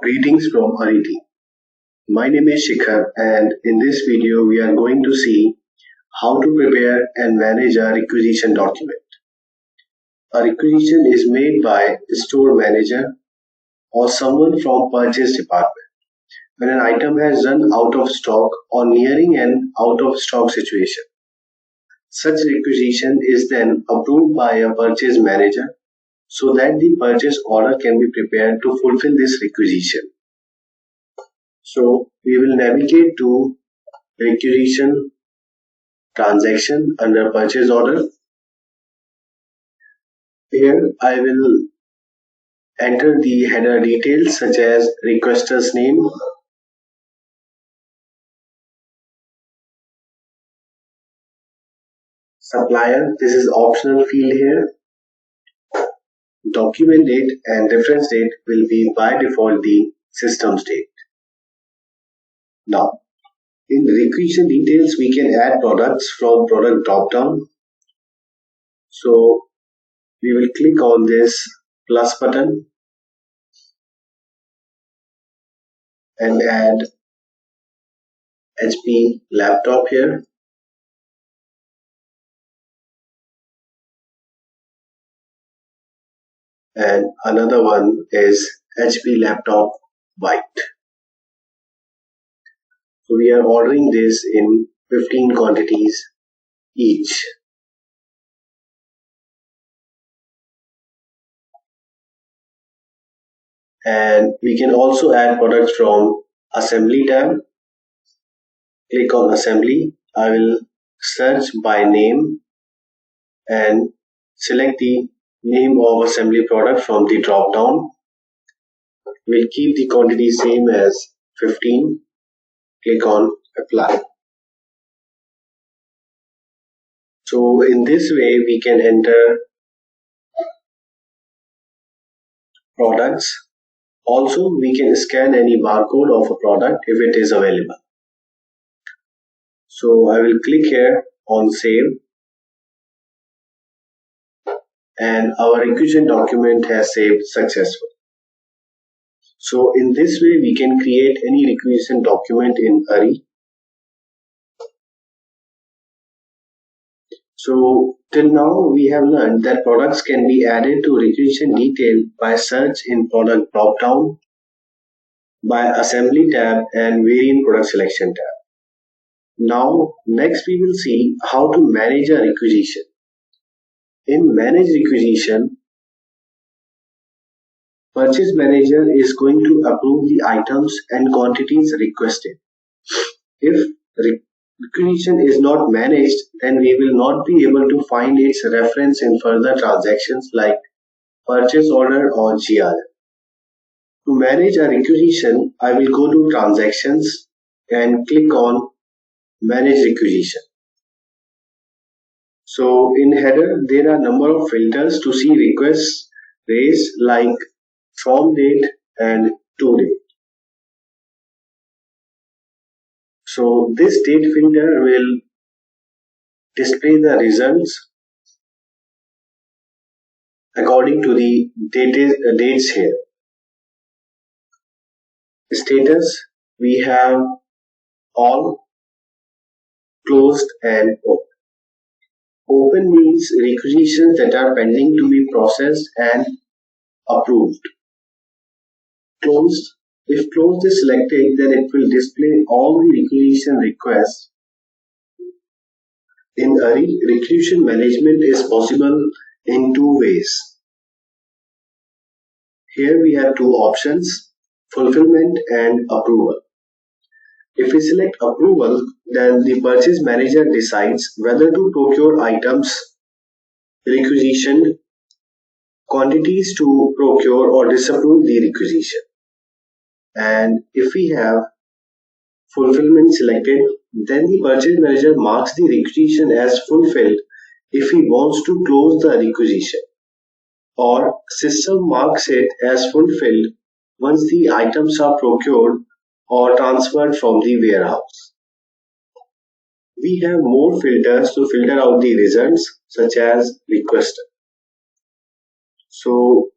Greetings from Ariti. My name is Shikhar, and in this video we are going to see how to prepare and manage a requisition document. A requisition is made by a store manager or someone from purchase department when an item has run out of stock or nearing an out of stock situation. Such requisition is then approved by a purchase manager so that the purchase order can be prepared to fulfill this requisition. So we will navigate to requisition transaction under purchase order. Here I will enter the header details such as requester's name, supplier, this is optional field here, document date and reference date will be by default the system's date. Now in requisition details we can add products from product drop down. So we will click on this plus button and add HP laptop here. And another one is HP laptop white. So we are ordering this in 15 quantities each. And we can also add products from assembly tab. Click on assembly. I will search by name and select the name of assembly product from the drop down. We'll keep the quantity same as 15. Click on apply. So in this way we can enter products. Also we can scan any barcode of a product if it is available. So I will click here on save and our requisition document has saved successfully. So in this way we can create any requisition document in Ari. So till now we have learned that products can be added to requisition detail by search in product drop down, by assembly tab and variant product selection tab. Now next we will see how to manage a requisition. In manage requisition, purchase manager is going to approve the items and quantities requested. If requisition is not managed, then we will not be able to find its reference in further transactions like purchase order or GRM. To manage a requisition, I will go to transactions and click on manage requisition. So in header there are number of filters to see requests raised like from date and to date. So this date filter will display the results according to the dates here. Status, we have all, closed and open. Open means requisitions that are pending to be processed and approved. Closed, if closed is selected, then it will display all the requisition requests. In Ari, requisition management is possible in two ways. Here we have two options, fulfillment and approval. If we select approval, then the purchase manager decides whether to procure items, requisition, quantities to procure or disapprove the requisition. And if we have fulfillment selected, then the purchase manager marks the requisition as fulfilled if he wants to close the requisition, or system marks it as fulfilled once the items are procured or transferred from the warehouse. We have more filters to filter out the results such as requester. So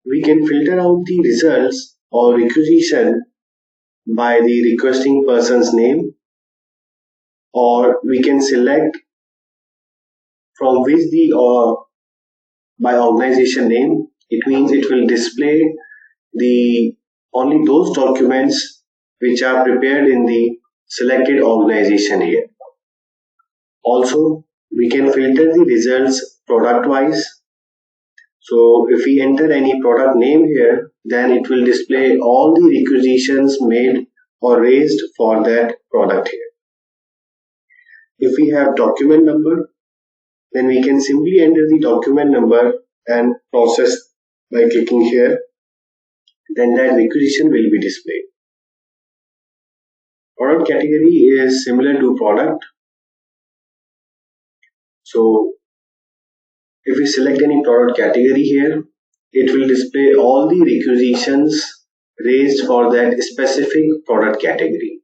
we can filter out the results or requisition by the requesting person's name, or we can select from which the or by organization name. It means it will display the only those documents which are prepared in the selected organization here. Also, we can filter the results product wise. So if we enter any product name here, then it will display all the requisitions made or raised for that product here. If we have document number, then we can simply enter the document number and process by clicking here. Then that requisition will be displayed. Product category is similar to product. So if we select any product category here, it will display all the requisitions raised for that specific product category.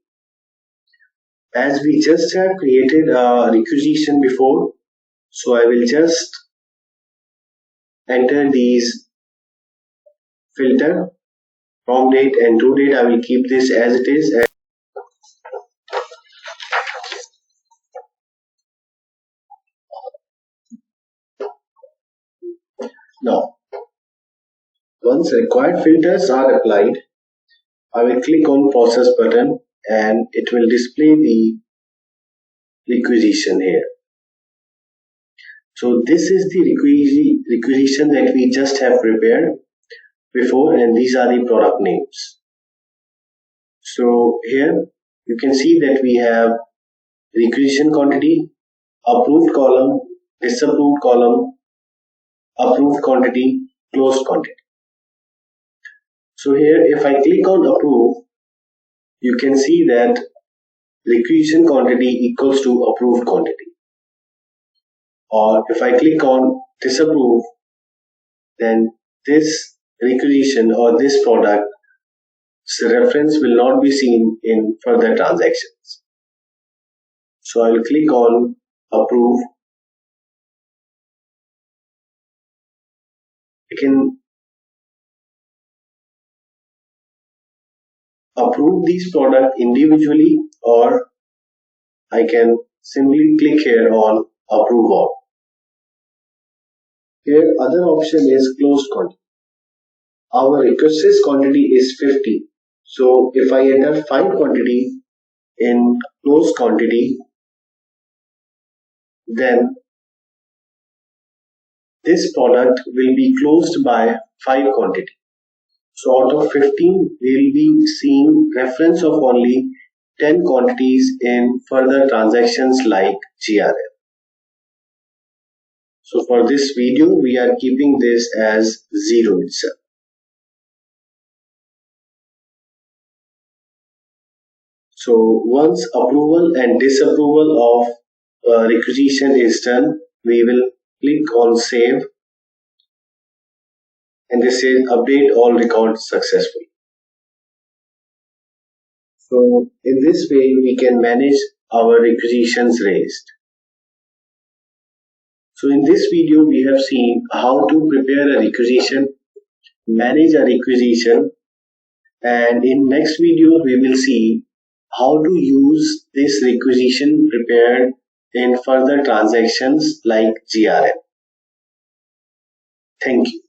As we just have created a requisition before, so I will just enter these filter from date and to date. I will keep this as it is. Now, once required filters are applied, I will click on process button and it will display the requisition here. So this is the requisition that we just have prepared before, and these are the product names. So here you can see that we have requisition quantity, approved column, disapproved column, approved quantity, closed quantity. So here if I click on approve, you can see that requisition quantity equals to approved quantity. Or if I click on disapprove, then this requisition or this product reference will not be seen in further transactions. So I will click on approve. I can approve these products individually, or I can simply click here on approve all. Here other option is closed quantity. Our requested quantity is 50. So if I enter 5 quantity in closed quantity, then this product will be closed by 5 quantity. So out of 15, we will be seeing reference of only 10 quantities in further transactions like GRL. So for this video, we are keeping this as 0 itself. So once approval and disapproval of requisition is done, we will click on save, and this says update all records successfully. So in this way, we can manage our requisitions raised. So in this video, we have seen how to prepare a requisition, manage a requisition, and in next video, we will see how to use this requisition prepared in further transactions like GRM. Thank you.